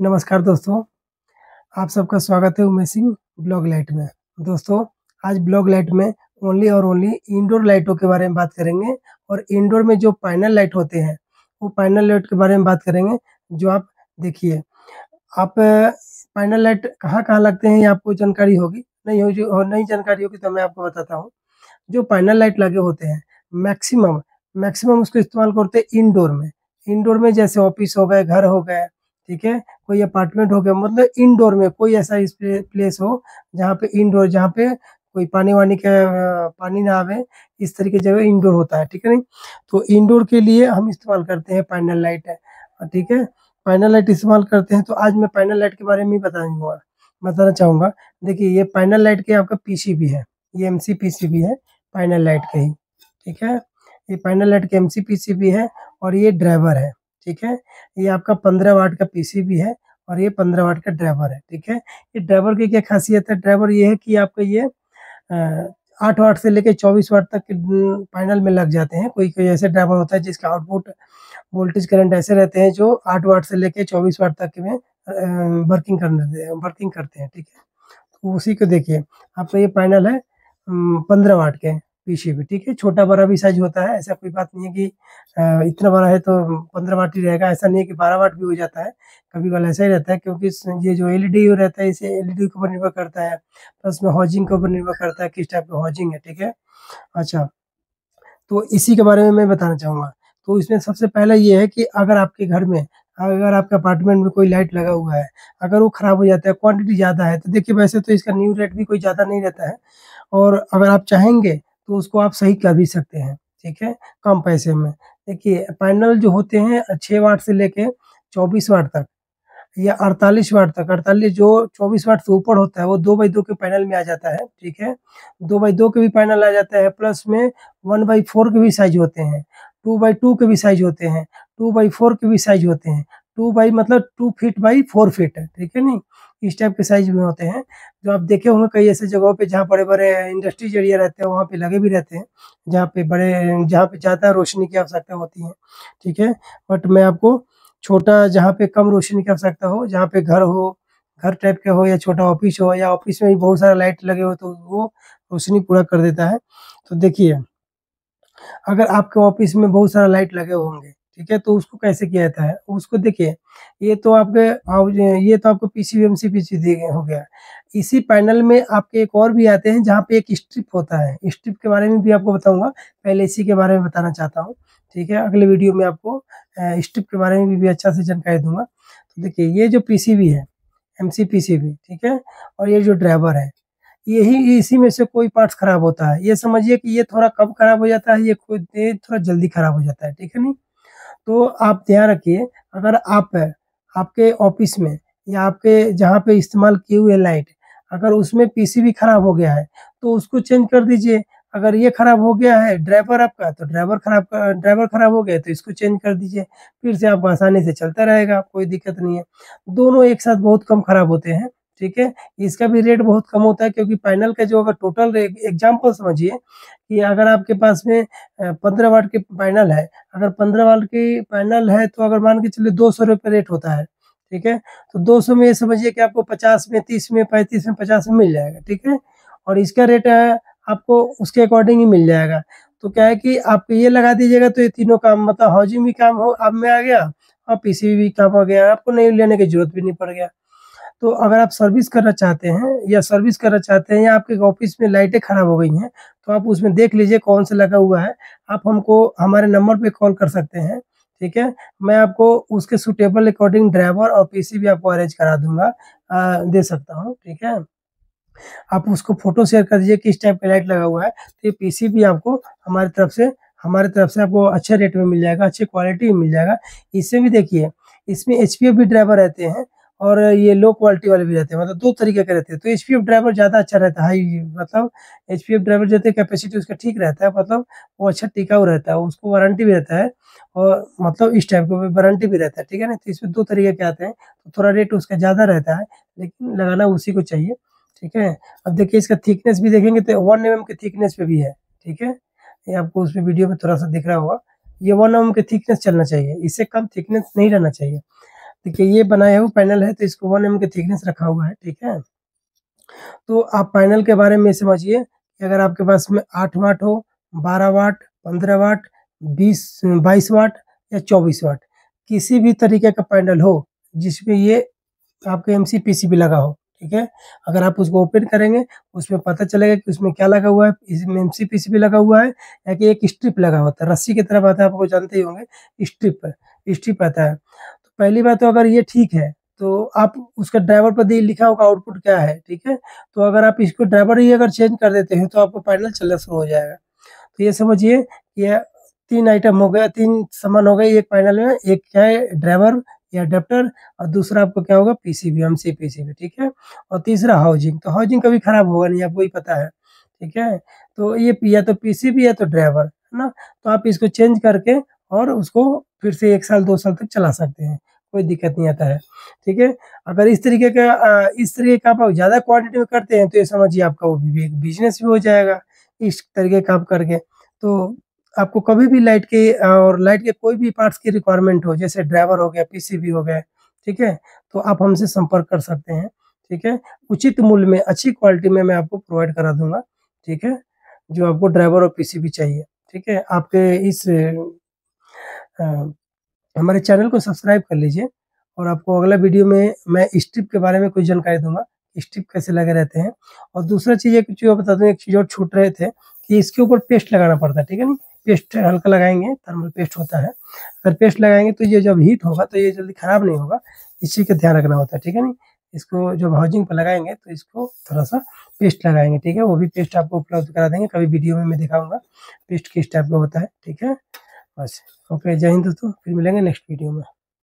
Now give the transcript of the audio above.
नमस्कार दोस्तों, आप सबका स्वागत है उमेश सिंह ब्लॉग लाइट में। दोस्तों, आज ब्लॉग लाइट में ओनली और ओनली इंडोर लाइटों के बारे में बात करेंगे और इंडोर में जो पैनल लाइट होते हैं, वो पैनल लाइट के बारे में बात करेंगे। जो आप देखिए, आप पैनल लाइट कहाँ-कहाँ लगते हैं ये आपको जानकारी होगी, नहीं जानकारी होगी तो मैं आपको बताता हूँ। जो पैनल लाइट लगे होते हैं, मैक्सिमम मैक्सिमम उसको इस्तेमाल करते हैं इंडोर में। इंडोर में जैसे ऑफिस हो गए, घर हो गए, ठीक है? कोई अपार्टमेंट हो गया, मतलब इंडोर में कोई ऐसा प्लेस हो जहाँ पे इंडोर, जहाँ पे कोई पानी-वानी का पानी ना आवे, इस तरीके की जगह इंडोर होता है, ठीक है नहीं? तो इंडोर के लिए हम इस्तेमाल करते हैं पैनल लाइट, ठीक है? पैनल लाइट इस्तेमाल करते हैं, तो आज मैं पैनल लाइट के बारे में ही बताना चाहूँगा। देखिए, ये पैनल लाइट के आपका पीसीबी है, ये एमसी पीसीबी है पैनल लाइट के ही, ठीक है? ये पैनल लाइट के एमसी पीसीबी है और ये ड्राइवर है, ठीक है? ये आपका 15 वाट का पीसीबी है और ये 15 वाट का ड्राइवर है, ठीक है? ये ड्राइवर की क्या ख़ासियत है? ड्राइवर ये है कि आपका ये 8 वाट से लेके 24 वाट तक के पैनल में लग जाते हैं। कोई-कोई ऐसे ड्राइवर होता है जिसका आउटपुट वोल्टेज करंट ऐसे रहते हैं जो 8 वाट से लेके 24 वाट तक में वर्किंग करते हैं, ठीक है? तो उसी को देखिए, आपका ये पैनल है 15 वाट के पीसीबी, ठीक है? छोटा-बड़ा भी साइज़ होता है, ऐसा कोई बात नहीं है कि इतना बड़ा है तो 15 वाट ही रहेगा, ऐसा नहीं है कि 12 वाट भी हो जाता है। कभी-कभार ऐसा ही रहता है क्योंकि ये जो एलईडी रहता है, इसे एलईडी के ऊपर निर्भर करता है, प्लस में हाउजिंग के ऊपर निर्भर करता है, किस टाइप का हाउजिंग है, ठीक है? अच्छा, तो इसी के बारे में मैं बताना चाहूँगा। तो इसमें सबसे पहला ये है कि अगर आपके घर में, अगर आपके अपार्टमेंट में कोई लाइट लगा हुआ है, अगर वो खराब हो जाता है, क्वांटिटी ज़्यादा है, तो देखिए वैसे तो इसका न्यू रेट भी कोई ज़्यादा नहीं रहता है और अगर आप चाहेंगे तो उसको आप सही कर भी सकते हैं, ठीक है? कम पैसे में। देखिए, पैनल जो होते हैं 6 वाट से लेके 24 वाट तक या 48 वाट तक, 48 जो 24 वाट से ऊपर होता है, वो 2/2 के पैनल में आ जाता है, ठीक है? 2/2 के भी पैनल आ जाता है, प्लस में 1/4 के भी साइज़ होते हैं, 2/2 के भी साइज़ होते हैं, 2/4 के भी साइज़ होते हैं, 2 बाई मतलब 2 फीट बाई 4 फीट है, ठीक है नहीं? इस टाइप के साइज़ में होते हैं, जो आप देखे होंगे कई ऐसे जगहों पे जहाँ बड़े-बड़े इंडस्ट्रीज़ एरिया रहते हैं, वहाँ पे लगे भी रहते हैं, जहाँ पे ज़्यादा रोशनी की आवश्यकता होती है, ठीक है? बट मैं आपको छोटा, जहाँ पे कम रोशनी की आवश्यकता हो, जहाँ पे घर हो, घर टाइप का हो या छोटा ऑफ़िस हो या ऑफ़िस में भी बहुत सारा लाइट लगे हो तो वो रोशनी पूरा कर देता है। तो देखिए, अगर आपके ऑफ़िस में बहुत सारा लाइट लगे होंगे, ठीक है? तो उसको कैसे किया जाता है? उसको देखिए, ये तो आपको पीसीबी-एमसी पीसीबी हो गया। इसी पैनल में आपके एक और भी आते हैं जहाँ पे एक स्ट्रिप होता है। स्ट्रिप के बारे में भी आपको बताऊँगा, पहले इसी के बारे में बताना चाहता हूँ, ठीक है? अगले वीडियो में आपको स्ट्रिप के बारे में भी अच्छा से जानकारी दूँगा। तो देखिए, ये जो पीसीबी है, एमसी पीसीबी, ठीक है? और ये जो ड्राइवर है, इसी में से कोई पार्ट्स खराब होता है। ये समझिए कि ये थोड़ा कम खराब हो जाता है, ये थोड़ा जल्दी खराब हो जाता है, ठीक है नहीं? तो आप ध्यान रखिए, अगर आपके ऑफ़िस में या आपके जहाँ पे इस्तेमाल किए हुए लाइट, अगर उसमें पीसीबी खराब हो गया है, तो उसको चेंज कर दीजिए। अगर ये खराब हो गया है ड्राइवर आपका, तो ड्राइवर खराब हो गया तो इसको चेंज कर दीजिए। फिर से आपका आसानी से चलता रहेगा, कोई दिक्कत नहीं है। दोनों एक साथ बहुत कम खराब होते हैं, ठीक है? इसका भी रेट बहुत कम होता है क्योंकि पैनल का जो अगर टोटल एग्ज़ाम्पल समझिए कि अगर आपके पास में 15 वाट के पैनल है, अगर 15 वाट की पैनल है तो अगर मान के चलिए ₹200 रेट होता है, ठीक है? तो 200 में ये समझिए कि आपको 50 में, 30 में, 35 में, 50 में मिल जाएगा, ठीक है? और इसका रेट आपको उसके अकॉर्डिंग ही मिल जाएगा। तो क्या है कि आप ये लगा दीजिएगा तो ये तीनों काम, मतलब हाउसिंग भी काम हो आप में आ गया और पीसीबी भी काम आ गया, आपको नई लेने की ज़रूरत भी नहीं पड़ गया। तो अगर आप सर्विस करना चाहते हैं या आपके ऑफ़िस में लाइटें खराब हो गई हैं, तो आप उसमें देख लीजिए कौन सा लगा हुआ है। आप हमको हमारे नंबर पे कॉल कर सकते हैं, ठीक है? मैं आपको उसके सूटेबल अकॉर्डिंग ड्राइवर और पीसी भी आपको अरेंज करा दूँगा, दे सकता हूँ, ठीक है? आप उसको फ़ोटो शेयर कर दीजिए किस टाइप का लाइट लगा हुआ है, तो ये पीसी भी आपको हमारी तरफ से आपको अच्छे रेट में मिल जाएगा, अच्छी क्वालिटी में मिल जाएगा। इससे भी देखिए, इसमें एचपीएफ भी ड्राइवर रहते हैं और ये लो क्वालिटी वाले भी रहते हैं, मतलब 2 तरीके के रहते हैं। तो एचपीएफ ड्राइवर ज़्यादा अच्छा रहता है, हाई मतलब एचपीएफ ड्राइवर जो होते हैं कैपेसिटी उसका ठीक रहता है, मतलब वो अच्छा टिकाऊ रहता है, उसको वारंटी भी रहता है और मतलब इस टाइप का वारंटी भी रहता है, ठीक है ना? तो इसमें 2 तरीके के आते हैं, तो थोड़ा रेट उसका ज़्यादा रहता है, लेकिन लगाना उसी को चाहिए, ठीक है? अब देखिए इसका थिकनेस भी देखेंगे तो 1 एमएम के थिकनेस पे भी है, ठीक है? ये आपको उसमें वीडियो में थोड़ा-सा दिख रहा होगा। ये 1 एमएम के थिकनेस चलना चाहिए, इससे कम थिकनेस नहीं रहना चाहिए। देखिए ये बनाया हुआ पैनल है, तो इसको 1 mm के थिकनेस रखा हुआ है, ठीक है। तो आप पैनल के बारे में समझिए कि अगर आपके पास में 8 वाट हो, 12 वाट, 15 वाट, 22 वाट या 24 वाट, किसी भी तरीके का पैनल हो जिसमें ये आपके एमसी पीसीबी लगा हो, ठीक है। अगर आप उसको ओपन करेंगे, उसमें पता चलेगा कि उसमें क्या लगा हुआ है, इसमें एमसी पीसीबी लगा हुआ है या कि एक स्ट्रिप लगा होता है, रस्सी की तरह आता है, आपको जानते ही होंगे, स्ट्रिप स्ट्रिप आता है। तो पहली बात तो अगर ये ठीक है, तो आप उसका ड्राइवर पर दे लिखा होगा आउटपुट क्या है, ठीक है। तो अगर आप इसको ड्राइवर ही अगर चेंज कर देते हैं, तो आपको पैनल चलना शुरू हो जाएगा। तो ये समझिए, ये 3 आइटम हो गया, 3 सामान हो गए एक पैनल में, एक क्या है ड्राइवर या अडेप्टर, और दूसरा आपको क्या होगा पीसीबी, एमसी पीसीबी, ठीक है। और तीसरा हाउसिंग, तो हाउसिंग कभी खराब होगा नहीं, आपको ही पता है, ठीक है। तो ये या तो पीसीबी या तो ड्राइवर, है ना। तो आप इसको चेंज करके और उसको फिर से 1 साल 2 साल तक चला सकते हैं, कोई दिक्कत नहीं आता है, ठीक है। अगर इस तरीके का आप ज़्यादा क्वांटिटी में करते हैं, तो ये समझिए आपका वो भी एक बिजनेस भी हो जाएगा इस तरीके का आप करके। तो आपको कभी भी लाइट के कोई भी पार्ट्स की रिक्वायरमेंट हो, जैसे ड्राइवर हो गया, पीसीबी हो गया, ठीक है, तो आप हमसे संपर्क कर सकते हैं, ठीक है। उचित मूल्य में, अच्छी क्वालिटी में मैं आपको प्रोवाइड करा दूँगा, ठीक है, जो आपको ड्राइवर और पीसीबी चाहिए, ठीक है। आपके इस अ, हमारे चैनल को सब्सक्राइब कर लीजिए, और आपको अगला वीडियो में मैं स्ट्रिप के बारे में कुछ जानकारी दूँगा, स्ट्रिप कैसे लगे रहते हैं। और दूसरा चीज़ एक चीज़ और बता दूँ, एक चीज़ और छूट रहे थे कि इसके ऊपर पेस्ट लगाना पड़ता है, ठीक है नी? पेस्ट हल्का लगाएँगे, थर्मल पेस्ट होता है। अगर पेस्ट लगाएँगे तो ये जब हीट होगा तो ये जल्दी खराब नहीं होगा, इस चीज़ का ध्यान रखना होता है, ठीक है नी? इसको जब हाउसिंग पे लगाएँगे तो इसको थोड़ा-सा पेस्ट लगाएँगे, ठीक है? वो भी पेस्ट आपको उपलब्ध करा देंगे, कभी वीडियो में मैं दिखाऊँगा पेस्ट किस टाइप का होता है, ठीक है? बस, ओके, जय हिंद दोस्तों, फिर मिलेंगे नेक्स्ट वीडियो में।